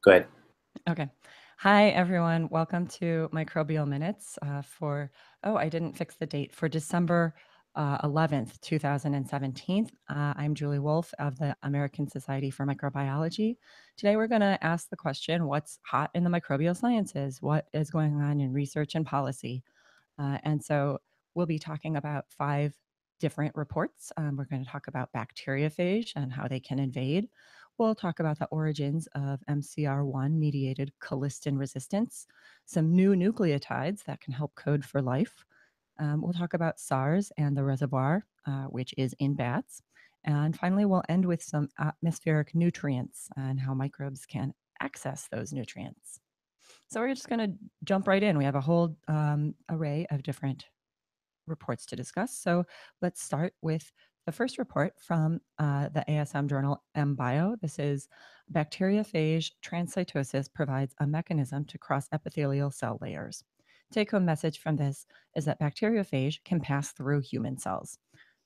Go ahead. Okay. Hi, everyone. Welcome to Microbial Minutes I didn't fix the date, for December 11th, 2017. I'm Julie Wolf of the American Society for Microbiology. Today, we're going to ask the question, what's hot in the microbial sciences? What is going on in research and policy? And so we'll be talking about 5 different reports. We're going to talk about bacteriophage and how they can invade. We'll talk about the origins of MCR-1 mediated colistin resistance, some new nucleotides that can help code for life. We'll talk about SARS and the reservoir, which is in bats. And finally, we'll end with some atmospheric nutrients and how microbes can access those nutrients. So we're just going to jump right in. We have a whole array of different reports to discuss. So let's start with the first report from the ASM journal MBio. This is bacteriophage transcytosis provides a mechanism to cross epithelial cell layers. Take-home message from this is that bacteriophage can pass through human cells.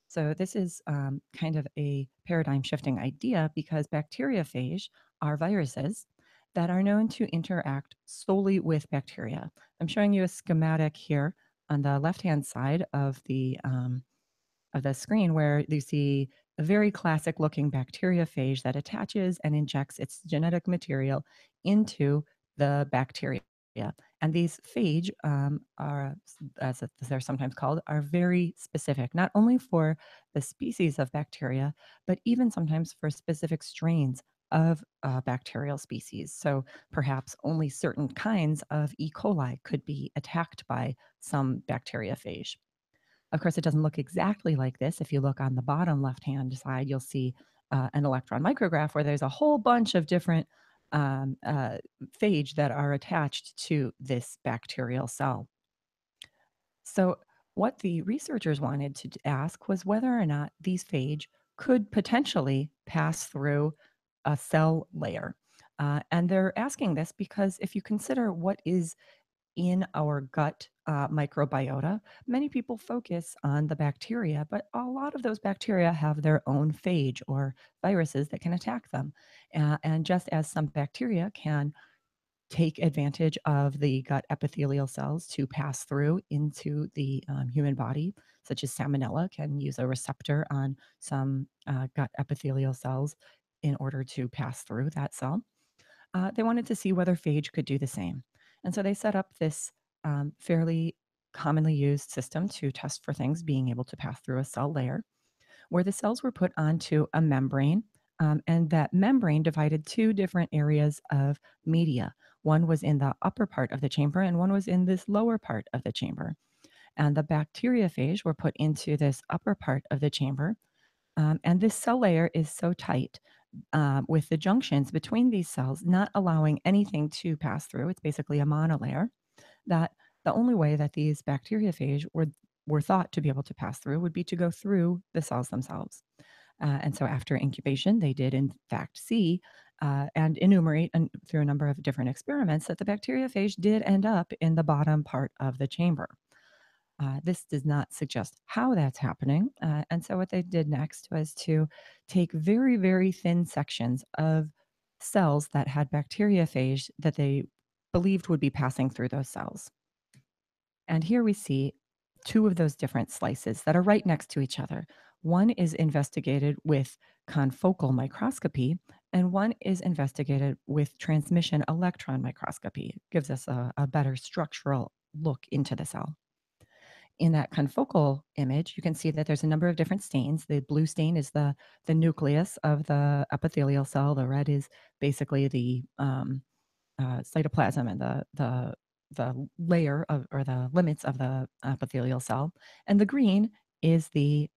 So this is kind of a paradigm shifting idea because bacteriophage are viruses that are known to interact solely with bacteria. I'm showing you a schematic here on the left-hand side of the screen where you see a very classic looking bacteriophage that attaches and injects its genetic material into the bacteria. And these phage are, as they're sometimes called, are very specific, not only for the species of bacteria, but even sometimes for specific strains of bacterial species. So perhaps only certain kinds of E. coli could be attacked by some bacteriophage. Of course, it doesn't look exactly like this. If you look on the bottom left-hand side, you'll see an electron micrograph where there's a whole bunch of different phage that are attached to this bacterial cell. So what the researchers wanted to ask was whether or not these phage could potentially pass through a cell layer. And they're asking this because if you consider what is in our gut microbiota, many people focus on the bacteria, but a lot of those bacteria have their own phage or viruses that can attack them. And just as some bacteria can take advantage of the gut epithelial cells to pass through into the human body, such as salmonella can use a receptor on some gut epithelial cells in order to pass through that cell. They wanted to see whether phage could do the same. And so they set up this fairly commonly used system to test for things being able to pass through a cell layer, where the cells were put onto a membrane. And that membrane divided 2 different areas of media. One was in the upper part of the chamber, and one was in this lower part of the chamber. And the bacteriophage were put into this upper part of the chamber. And this cell layer is so tight with the junctions between these cells not allowing anything to pass through. It's basically a monolayer that the only way that these bacteriophage were thought to be able to pass through would be to go through the cells themselves. And so after incubation, they did in fact see and enumerate through a number of different experiments that the bacteriophage did end up in the bottom part of the chamber. This does not suggest how that's happening. And so what they did next was to take very, very thin sections of cells that had bacteriophage that they believed would be passing through those cells. And here we see 2 of those different slices that are right next to each other. One is investigated with confocal microscopy, and one is investigated with transmission electron microscopy. It gives us a better structural look into the cell. In that confocal image, you can see that there's a number of different stains. The blue stain is the nucleus of the epithelial cell. The red is basically the cytoplasm and the layer of, or the limits of the epithelial cell, and the green is the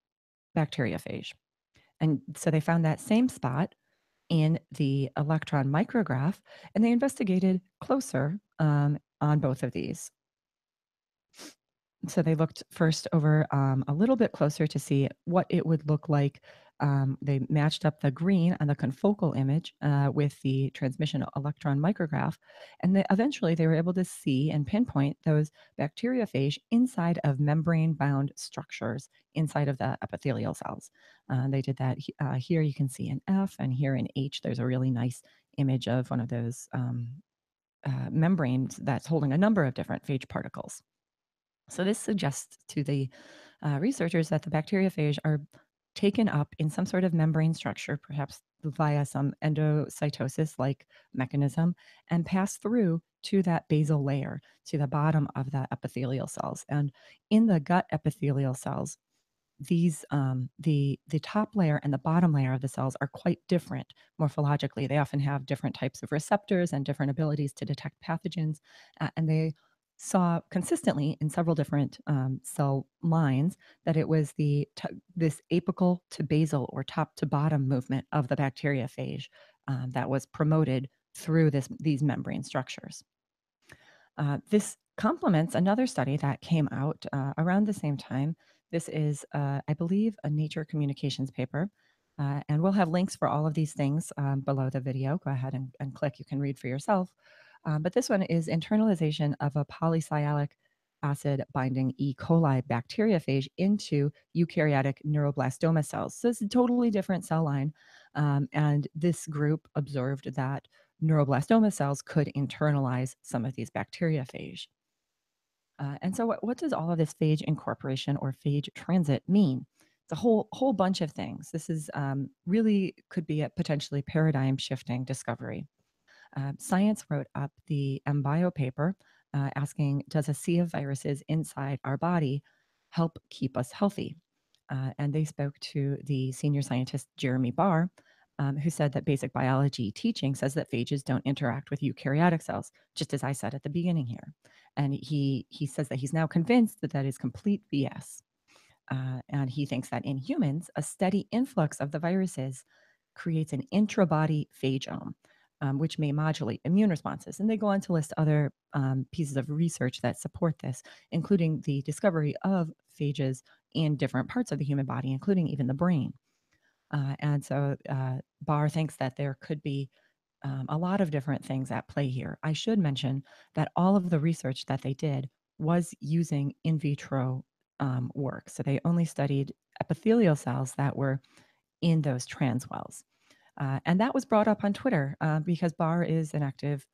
bacteriophage. And so they found that same spot in the electron micrograph, and they investigated closer on both of these. So they looked first over a little bit closer to see what it would look like. They matched up the green on the confocal image with the transmission electron micrograph, and eventually they were able to see and pinpoint those bacteriophage inside of membrane-bound structures inside of the epithelial cells. They did that here. You can see an F, and here in H, there's a really nice image of one of those membranes that's holding a number of different phage particles. So this suggests to the researchers that the bacteriophage are taken up in some sort of membrane structure, perhaps via some endocytosis-like mechanism, and pass through to that basal layer, to the bottom of the epithelial cells. And in the gut epithelial cells, these the top layer and the bottom layer of the cells are quite different morphologically. They often have different types of receptors and different abilities to detect pathogens, and they saw consistently in several different cell lines that it was this apical to basal or top to bottom movement of the bacteriophage that was promoted through these membrane structures. This complements another study that came out around the same time. This is, I believe, a Nature Communications paper. And we'll have links for all of these things below the video. Go ahead and click. You can read for yourself. But this one is internalization of a polysialic acid binding E. coli bacteriophage into eukaryotic neuroblastoma cells. So it's a totally different cell line. And this group observed that neuroblastoma cells could internalize some of these bacteriophage. And so what does all of this phage incorporation or phage transit mean? It's a whole bunch of things. This is really could be a potentially paradigm shifting discovery. Science wrote up the MBio paper asking, does a sea of viruses inside our body help keep us healthy? And they spoke to the senior scientist, Jeremy Barr, who said that basic biology teaching says that phages don't interact with eukaryotic cells, just as I said at the beginning here. And he says that he's now convinced that that is complete BS. And he thinks that in humans, a steady influx of the viruses creates an intrabody phagome, which may modulate immune responses. And they go on to list other pieces of research that support this, including the discovery of phages in different parts of the human body, including even the brain. And so Barr thinks that there could be a lot of different things at play here. I should mention that all of the research that they did was using in vitro work. So they only studied epithelial cells that were in those trans wells. And that was brought up on Twitter because Barr is an active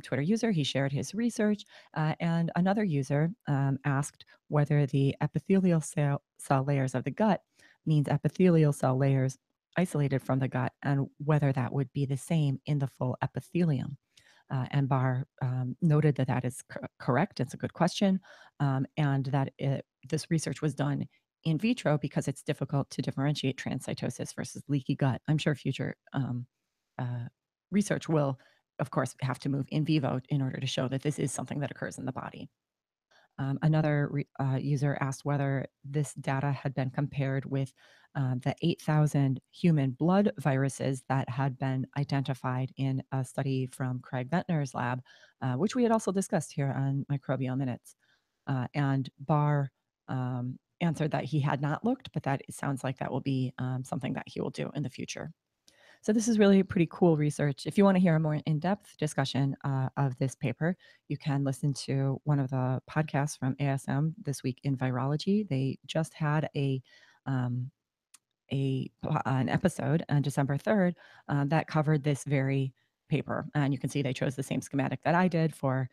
Twitter user. He shared his research, and another user asked whether the epithelial cell layers of the gut means epithelial cell layers isolated from the gut, and whether that would be the same in the full epithelium. And Barr noted that that is correct. It's a good question, and that this research was done in vitro because it's difficult to differentiate transcytosis versus leaky gut. I'm sure future research will, of course, have to move in vivo in order to show that this is something that occurs in the body. Another user asked whether this data had been compared with the 8,000 human blood viruses that had been identified in a study from Craig Ventnor's lab, which we had also discussed here on Microbial Minutes. And Barr answered that he had not looked, but that it sounds like that will be something that he will do in the future. So this is really pretty cool research. If you want to hear a more in-depth discussion of this paper, you can listen to one of the podcasts from ASM this week in virology. They just had an episode on December 3rd that covered this very paper. And you can see they chose the same schematic that I did for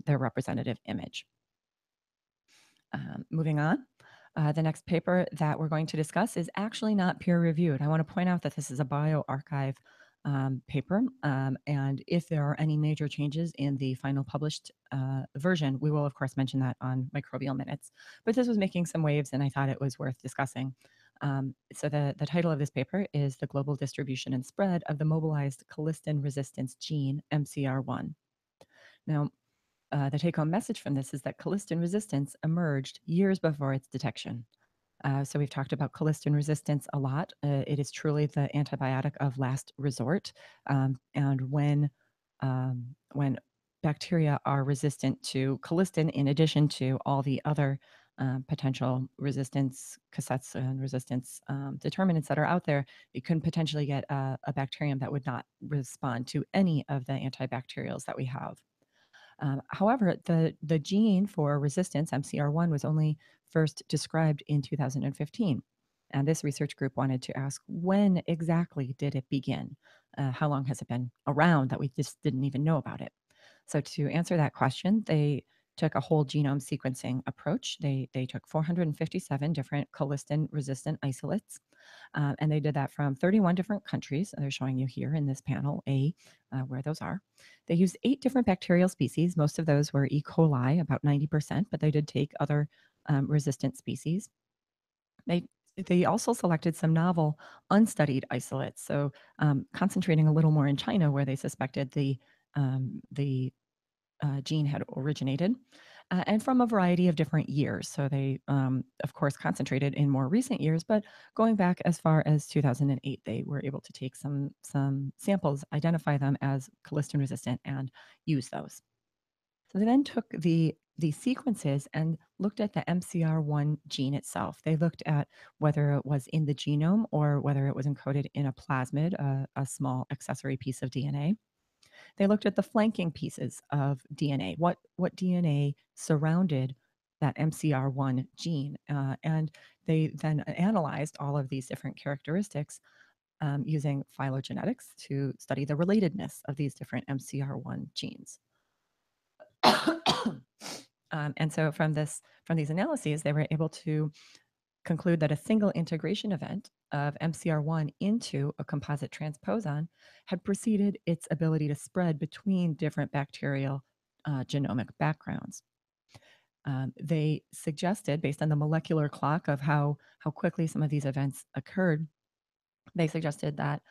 their representative image. Moving on. The next paper that we're going to discuss is actually not peer-reviewed. I want to point out that this is a bioRxiv paper, and if there are any major changes in the final published version, we will, of course, mention that on Microbial Minutes. But this was making some waves, and I thought it was worth discussing. So the title of this paper is The Global Distribution and Spread of the Mobilized Colistin Resistance Gene, MCR-1. Now, the take-home message from this is that colistin resistance emerged years before its detection. So we've talked about colistin resistance a lot. It is truly the antibiotic of last resort. And when bacteria are resistant to colistin, in addition to all the other potential resistance cassettes and resistance determinants that are out there, you can potentially get a bacterium that would not respond to any of the antibacterials that we have. However, the gene for resistance, MCR1, was only first described in 2015. And this research group wanted to ask, when exactly did it begin? How long has it been around that we just didn't even know about it? So to answer that question, they took a whole genome sequencing approach. They took 457 different colistin resistant isolates, and they did that from 31 different countries. They're showing you here in this panel A where those are. They used 8 different bacterial species. Most of those were E. coli, about 90%, but they did take other resistant species. They they also selected some novel unstudied isolates, so concentrating a little more in China, where they suspected the gene had originated, and from a variety of different years. So they, of course, concentrated in more recent years, but going back as far as 2008, they were able to take some samples, identify them as colistin resistant, and use those. So they then took the sequences and looked at the MCR1 gene itself. They looked at whether it was in the genome or whether it was encoded in a plasmid, a small accessory piece of DNA. They looked at the flanking pieces of DNA. What DNA surrounded that MCR1 gene, and they then analyzed all of these different characteristics using phylogenetics to study the relatedness of these different MCR1 genes. And so from these analyses, they were able to conclude that a single integration event of MCR1 into a composite transposon had preceded its ability to spread between different bacterial genomic backgrounds. They suggested, based on the molecular clock of how quickly some of these events occurred, they suggested that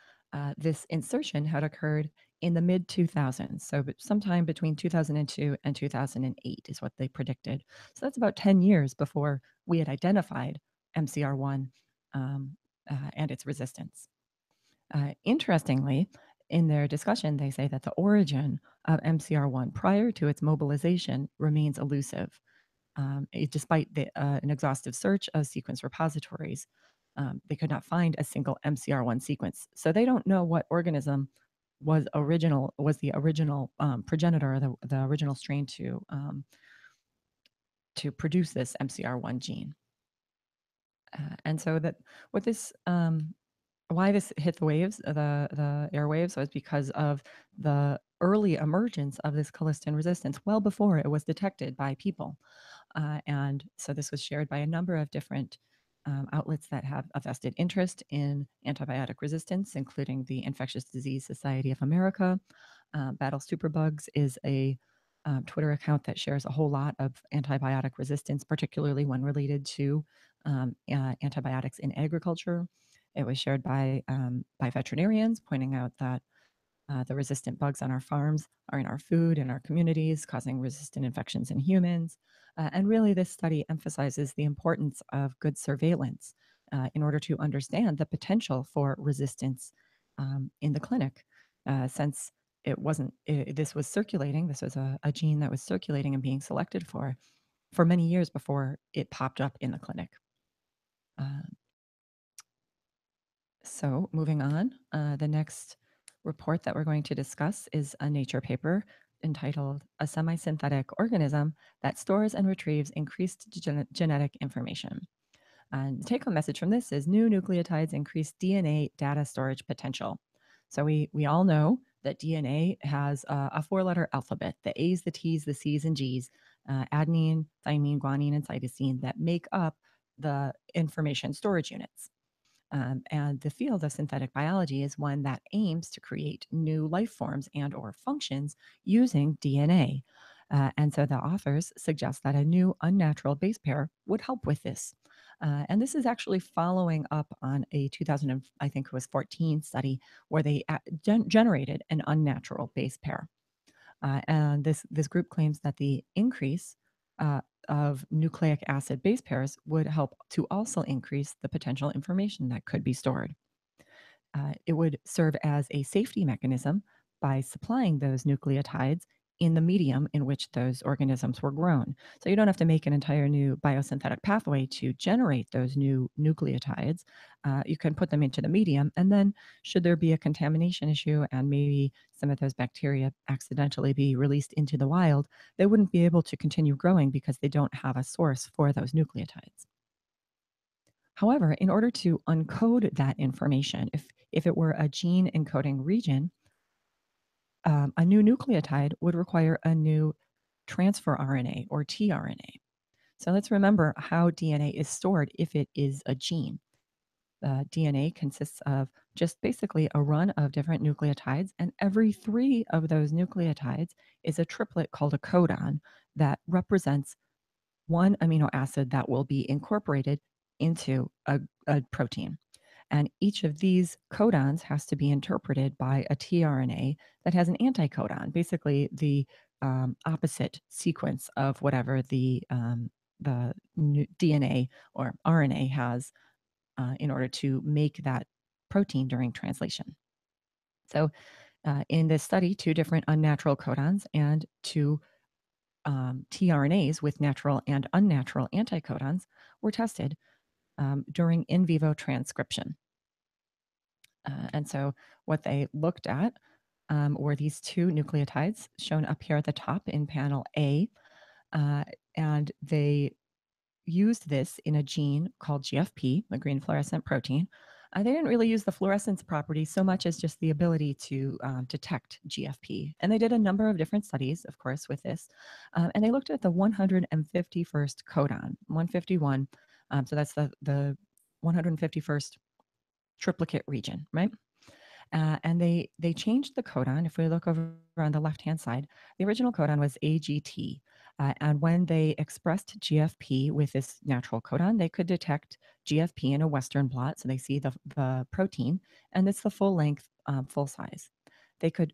this insertion had occurred in the mid 2000s. So, sometime between 2002 and 2008 is what they predicted. So, that's about 10 years before we had identified MCR1 and its resistance. Interestingly, in their discussion, they say that the origin of MCR1 prior to its mobilization remains elusive. Despite an exhaustive search of sequence repositories, they could not find a single MCR1 sequence. So they don't know what organism was the original progenitor, the original strain to produce this MCR1 gene. And so that what this why this hit the waves, the airwaves, was because of the early emergence of this colistin resistance well before it was detected by people. And so this was shared by a number of different outlets that have a vested interest in antibiotic resistance, including the Infectious Disease Society of America. Battle Superbugs is a Twitter account that shares a whole lot of antibiotic resistance, particularly when related to antibiotics in agriculture. It was shared by veterinarians, pointing out that the resistant bugs on our farms are in our food, in our communities, causing resistant infections in humans. And really, this study emphasizes the importance of good surveillance in order to understand the potential for resistance in the clinic. Since this was circulating, this was a gene that was circulating and being selected for many years before it popped up in the clinic. Uh, So, moving on, the next report that we're going to discuss is a Nature paper entitled A Semi-Synthetic Organism That Stores and Retrieves Increased Genetic Information. And the take home message from this is new nucleotides increase DNA data storage potential. So, we all know that DNA has a 4 letter alphabet, the A's, the T's, the C's, and G's, adenine, thymine, guanine, and cytosine, that make up the information storage units. And the field of synthetic biology is one that aims to create new life forms and or functions using DNA. And so the authors suggest that a new unnatural base pair would help with this. And this is actually following up on a 2000, I think it was 14 study where they generated an unnatural base pair. And this group claims that the increase of nucleic acid base pairs would help to also increase the potential information that could be stored. It would serve as a safety mechanism by supplying those nucleotides in the medium in which those organisms were grown. So you don't have to make an entire new biosynthetic pathway to generate those new nucleotides. You can put them into the medium, and then, should there be a contamination issue and maybe some of those bacteria accidentally be released into the wild, they wouldn't be able to continue growing because they don't have a source for those nucleotides. However, in order to uncode that information, if it were a gene encoding region, a new nucleotide would require a new transfer RNA or tRNA. So let's remember how DNA is stored if it is a gene. DNA consists of just basically a run of different nucleotides, and every three of those nucleotides is a triplet called a codon that represents one amino acid that will be incorporated into a protein. And each of these codons has to be interpreted by a tRNA that has an anticodon, basically the opposite sequence of whatever the DNA or RNA has in order to make that protein during translation. So, in this study, two different unnatural codons and two tRNAs with natural and unnatural anticodons were tested during in vivo transcription. And so, what they looked at were these two nucleotides shown up here at the top in panel A, and they used this in a gene called GFP, the green fluorescent protein. They didn't really use the fluorescence property so much as just the ability to detect GFP. And they did a number of different studies, of course, with this. And they looked at the 151st codon, 151. So that's the 151st triplicate region, right? And they changed the codon. If we look over on the left-hand side, the original codon was AGT. And when they expressed GFP with this natural codon, they could detect GFP in a Western blot. So they see the protein, and it's the full length, full size. They could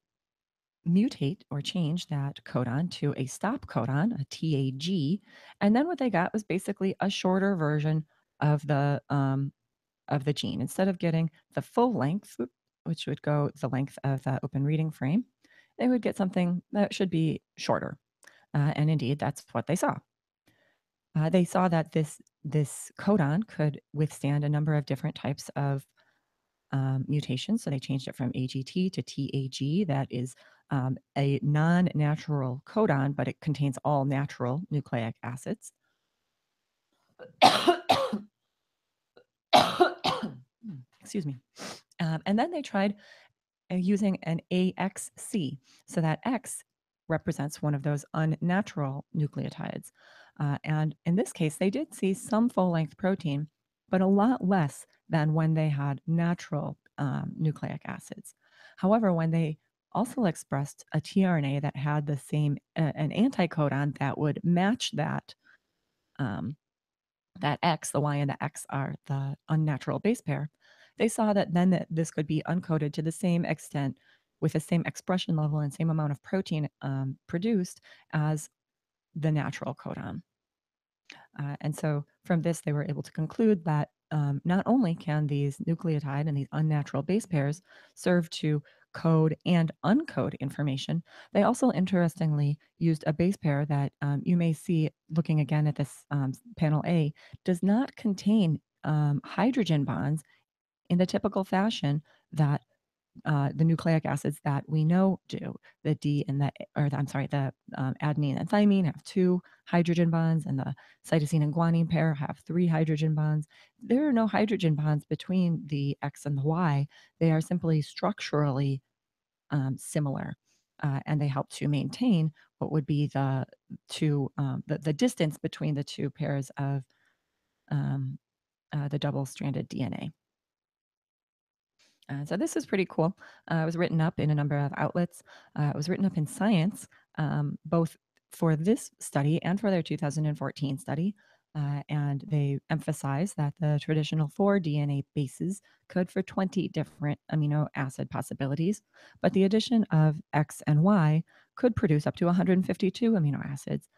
mutate or change that codon to a stop codon, a TAG. And then what they got was basically a shorter version of the gene. Instead of getting the full length, which would go the length of the open reading frame, they would get something that should be shorter. And indeed, that's what they saw. They saw that this codon could withstand a number of different types of mutations. So they changed it from AGT to TAG. That is a non-natural codon, but it contains all natural nucleic acids. Excuse me. And then they tried using an AXC. So that X represents one of those unnatural nucleotides. And in this case, they did see some full length protein, but a lot less than when they had natural nucleic acids. However, when they also expressed a tRNA that had the same, an anticodon that would match um, that X, the Y and the X are the unnatural base pair, they saw that then that this could be uncoded to the same extent with the same expression level and same amount of protein produced as the natural codon. And so from this, they were able to conclude that not only can these nucleotide and these unnatural base pairs serve to code and uncode information, they also interestingly used a base pair that you may see looking again at this panel A does not contain hydrogen bonds in the typical fashion that the nucleic acids that we know do. The D and the adenine and thymine have two hydrogen bonds, and the cytosine and guanine pair have three hydrogen bonds. There are no hydrogen bonds between the X and the Y. They are simply structurally similar, and they help to maintain what would be the distance between the two pairs of um, the double-stranded DNA. So this is pretty cool. It was written up in a number of outlets. It was written up in Science, both for this study and for their 2014 study. And they emphasize that the traditional 4 DNA bases code for 20 different amino acid possibilities, but the addition of X and Y could produce up to 152 amino acids,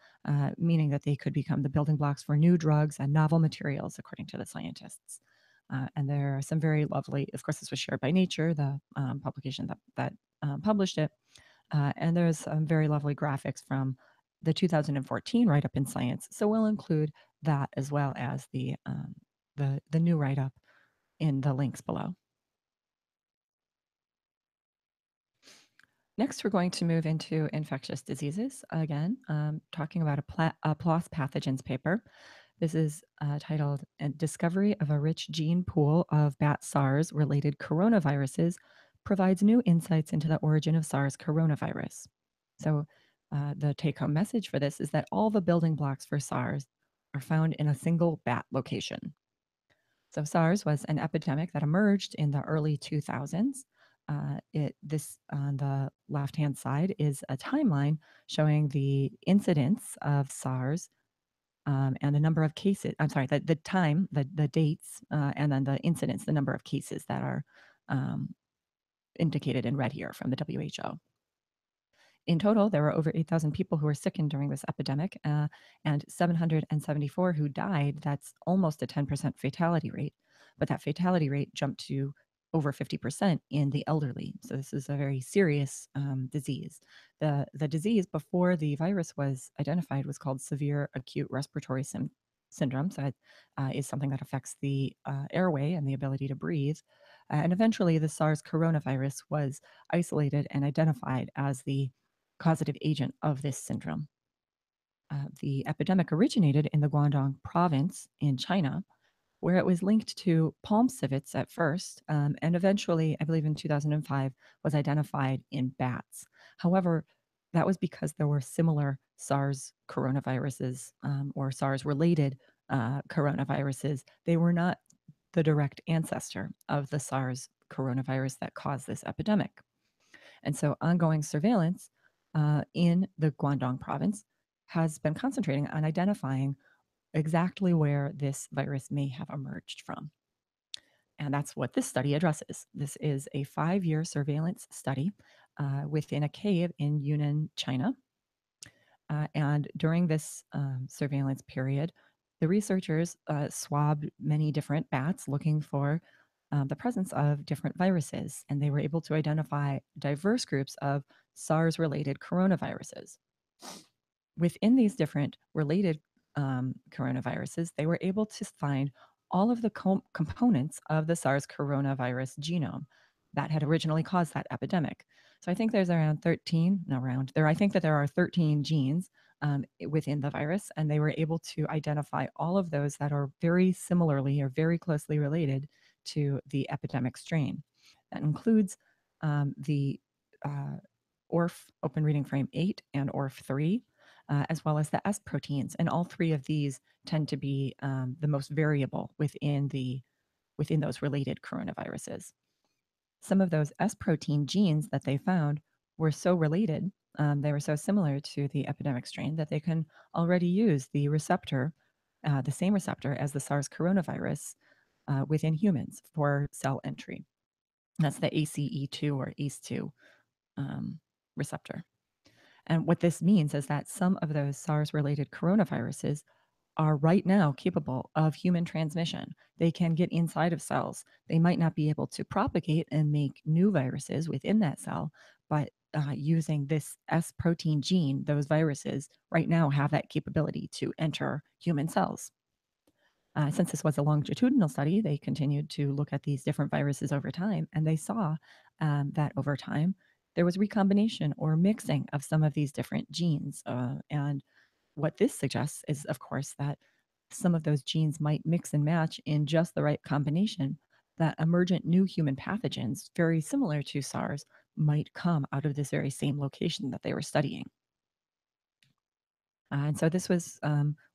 meaning that they could become the building blocks for new drugs and novel materials, according to the scientists. And there are some very lovely, of course, this was shared by Nature, the publication that published it. And there's some very lovely graphics from the 2014 write up in Science. So we'll include that as well as the new write up in the links below. Next, we're going to move into infectious diseases again, talking about a PLOS pathogens paper. This is titled Discovery of a Rich Gene Pool of Bat SARS Related Coronaviruses Provides New Insights into the Origin of SARS Coronavirus. So, the take home message for this is that all the building blocks for SARS are found in a single bat location. So SARS was an epidemic that emerged in the early 2000s. This on the left-hand side is a timeline showing the incidence of SARS and the number of cases. I'm sorry, the time, the dates, and then the incidence, the number of cases that are um, indicated in red here from the WHO. In total, there were over 8,000 people who were sickened during this epidemic and 774 who died. That's almost a 10% fatality rate, but that fatality rate jumped to over 50% in the elderly. So this is a very serious disease. The disease before the virus was identified was called severe acute respiratory syndrome. So it is something that affects the airway and the ability to breathe. And eventually, the SARS coronavirus was isolated and identified as the causative agent of this syndrome. The epidemic originated in the Guangdong province in China, where it was linked to palm civets at first, and eventually, I believe in 2005, was identified in bats. However, that was because there were similar SARS coronaviruses or SARS related coronaviruses. They were not the direct ancestor of the SARS coronavirus that caused this epidemic. And so ongoing surveillance in the Guangdong province has been concentrating on identifying exactly where this virus may have emerged from. And that's what this study addresses. This is a 5-year surveillance study within a cave in Yunnan, China. And during this surveillance period, the researchers swabbed many different bats looking for the presence of different viruses, and they were able to identify diverse groups of SARS related coronaviruses. Within these different related coronaviruses, they were able to find all of the components of the SARS coronavirus genome that had originally caused that epidemic. So I think there's around 13, no, around there, I think that there are 13 genes within the virus, and they were able to identify all of those that are very similarly or very closely related to the epidemic strain. That includes the ORF open reading frame 8 and ORF 3, as well as the S proteins. And all three of these tend to be the most variable within those related coronaviruses. Some of those S protein genes that they found were so related, they were so similar to the epidemic strain that they can already use the receptor, the same receptor as the SARS coronavirus within humans for cell entry. That's the ACE2 or ACE2 receptor. And what this means is that some of those SARS related coronaviruses are right now capable of human transmission. They can get inside of cells. They might not be able to propagate and make new viruses within that cell, but using this S protein gene, those viruses right now have that capability to enter human cells. Since this was a longitudinal study, they continued to look at these different viruses over time, and they saw that over time there was recombination or mixing of some of these different genes. And what this suggests is, of course, that some of those genes might mix and match in just the right combination, that emergent new human pathogens, very similar to SARS, might come out of this very same location that they were studying. And so this was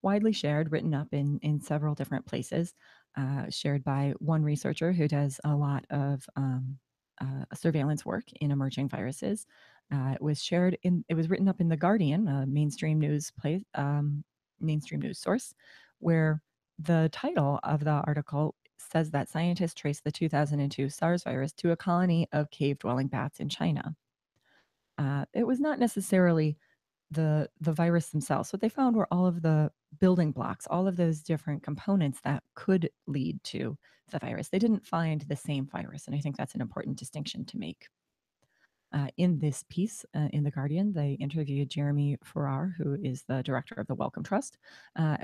widely shared, written up in several different places, shared by one researcher who does a lot of surveillance work in emerging viruses. It was written up in The Guardian, a mainstream news mainstream news source, where the title of the article says that scientists traced the 2002 SARS virus to a colony of cave dwelling bats in China. It was not necessarily the virus themselves. What they found were all of the building blocks, all of those different components that could lead to the virus. They didn't find the same virus, and I think that's an important distinction to make. In this piece in The Guardian, they interviewed Jeremy Farrar, who is the director of the Wellcome Trust,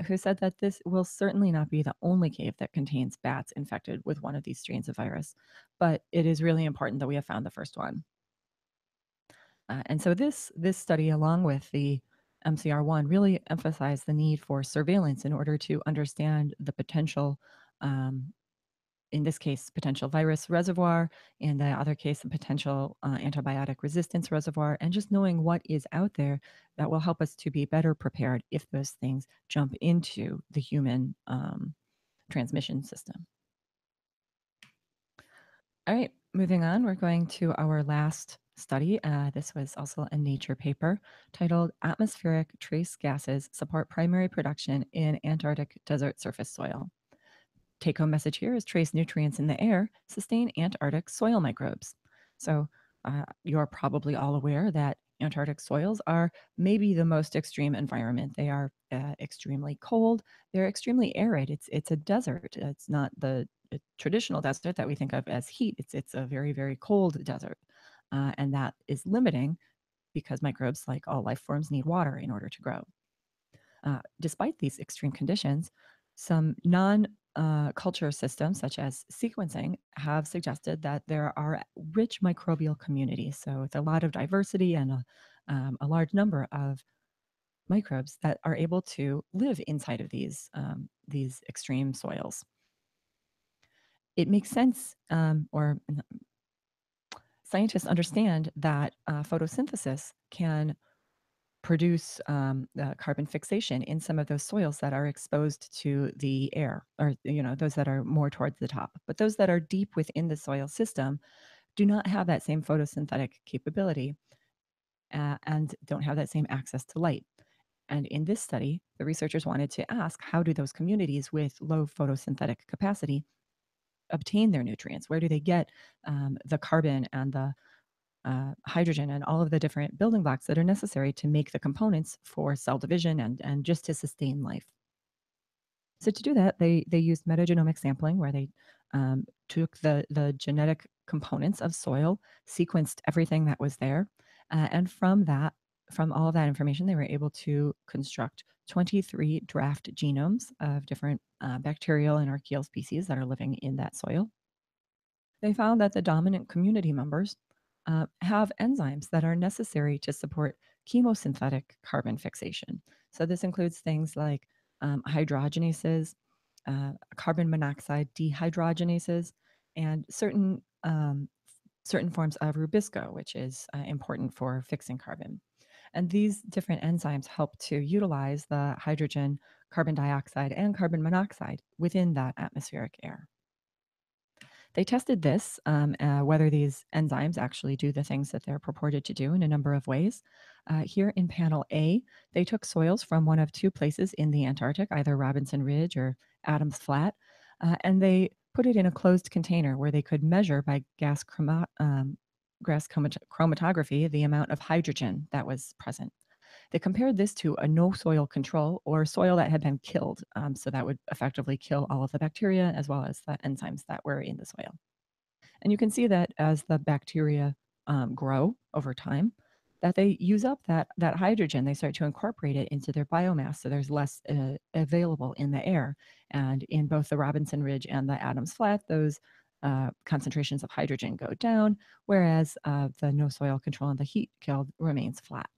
who said that this will certainly not be the only cave that contains bats infected with one of these strains of virus, but it is really important that we have found the first one. And so this study, along with the MCR-1 really emphasized the need for surveillance in order to understand the potential, um, in this case, potential virus reservoir, in the other case, a potential antibiotic resistance reservoir, and just knowing what is out there that will help us to be better prepared if those things jump into the human transmission system. All right, moving on, we're going to our last study. This was also a Nature paper titled Atmospheric Trace Gases Support Primary Production in Antarctic Desert Surface Soil. Take home message here is trace nutrients in the air sustain Antarctic soil microbes. So, you're probably all aware that Antarctic soils are maybe the most extreme environment. They are extremely cold. They're extremely arid. It's a desert. It's not the traditional desert that we think of as heat. It's a very very cold desert, and that is limiting because microbes, like all life forms, need water in order to grow. Despite these extreme conditions, some non culture systems, such as sequencing, have suggested that there are rich microbial communities. So, with a lot of diversity and a large number of microbes that are able to live inside of these extreme soils. It makes sense, or scientists understand that photosynthesis can produce carbon fixation in some of those soils that are exposed to the air, or those that are more towards the top. But those that are deep within the soil system do not have that same photosynthetic capability, and don't have that same access to light. And in this study, the researchers wanted to ask, how do those communities with low photosynthetic capacity obtain their nutrients? Where do they get the carbon and the hydrogen and all of the different building blocks that are necessary to make the components for cell division and just to sustain life? So to do that, they used metagenomic sampling, where they took the genetic components of soil, sequenced everything that was there, and from all of that information, they were able to construct 23 draft genomes of different bacterial and archaeal species that are living in that soil. They found that the dominant community members have enzymes that are necessary to support chemosynthetic carbon fixation. So this includes things like hydrogenases, carbon monoxide dehydrogenases, and certain forms of rubisco, which is important for fixing carbon. And these different enzymes help to utilize the hydrogen, carbon dioxide, and carbon monoxide within that atmospheric air. They tested this, whether these enzymes actually do the things that they're purported to do in a number of ways. Here in panel A, they took soils from one of two places in the Antarctic, either Robinson Ridge or Adams Flat, and they put it in a closed container where they could measure by gas chromatography the amount of hydrogen that was present. They compared this to a no soil control, or soil that had been killed. So that would effectively kill all of the bacteria as well as the enzymes that were in the soil. And you can see that as the bacteria grow over time, that they use up that hydrogen. They start to incorporate it into their biomass, so there's less available in the air. And in both the Robinson Ridge and the Adams Flat, those concentrations of hydrogen go down, whereas the no soil control and the heat killed remains flat.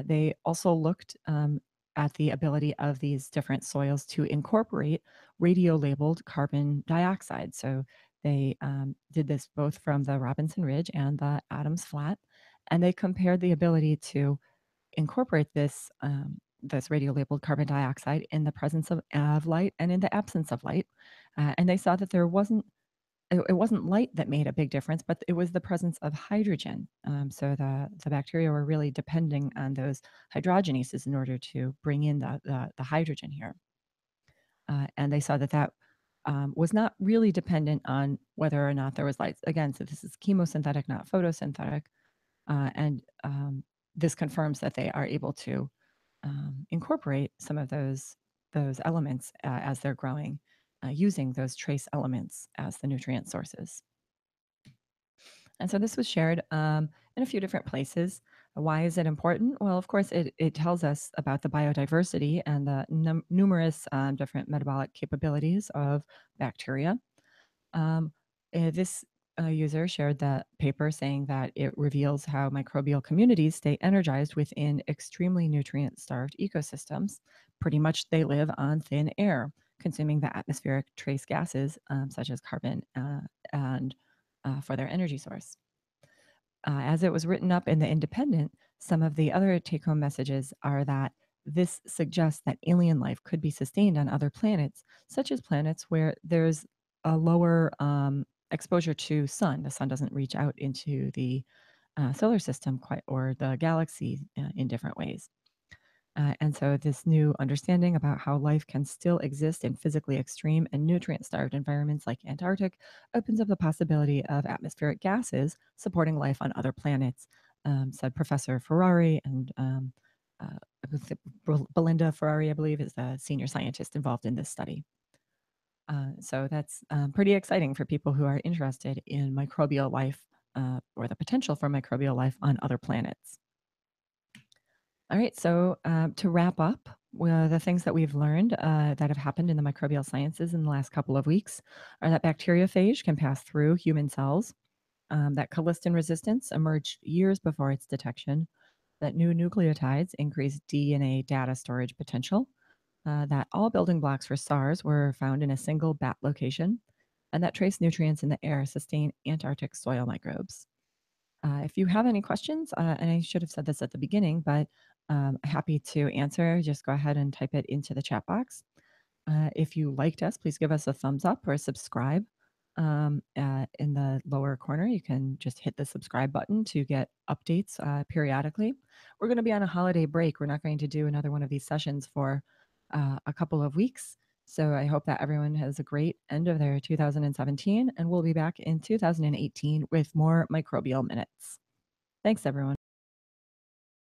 They also looked at the ability of these different soils to incorporate radio-labeled carbon dioxide. So they did this both from the Robinson Ridge and the Adams Flat, and they compared the ability to incorporate this radio-labeled carbon dioxide in the presence of light and in the absence of light. And they saw that it wasn't light that made a big difference, but it was the presence of hydrogen. So the bacteria were really depending on those hydrogenases in order to bring in the hydrogen here. And they saw that was not really dependent on whether or not there was light. Again, so this is chemosynthetic, not photosynthetic. And this confirms that they are able to incorporate some of those elements as they're growing, using those trace elements as the nutrient sources. And so this was shared in a few different places. Why is it important? Well, of course, it tells us about the biodiversity and the numerous different metabolic capabilities of bacteria. Um, this A user shared that paper saying that it reveals how microbial communities stay energized within extremely nutrient starved ecosystems. Pretty much, they live on thin air, consuming the atmospheric trace gases such as carbon and for their energy source. As it was written up in The Independent, some of the other take home messages are that this suggests that alien life could be sustained on other planets, such as planets where there's a lower exposure to sun. The sun doesn't reach out into the solar system quite, or the galaxy in different ways. And so, this new understanding about how life can still exist in physically extreme and nutrient starved environments like Antarctic opens up the possibility of atmospheric gases supporting life on other planets, said Professor Ferrari. And uh, Belinda Ferrari, I believe, is the senior scientist involved in this study. So, that's pretty exciting for people who are interested in microbial life or the potential for microbial life on other planets. All right. So to wrap up, well, the things that we've learned that have happened in the microbial sciences in the last couple of weeks are that bacteriophage can pass through human cells, that colistin resistance emerged years before its detection, that new nucleotides increase DNA data storage potential, that all building blocks for SARS were found in a single bat location, and that trace nutrients in the air sustain Antarctic soil microbes. If you have any questions, and I should have said this at the beginning, but happy to answer, just go ahead and type it into the chat box. If you liked us, please give us a thumbs up or subscribe. In the lower corner, you can just hit the subscribe button to get updates periodically. We're going to be on a holiday break. We're not going to do another one of these sessions for a couple of weeks. So I hope that everyone has a great end of their 2017, and we'll be back in 2018 with more microbial minutes. Thanks, everyone.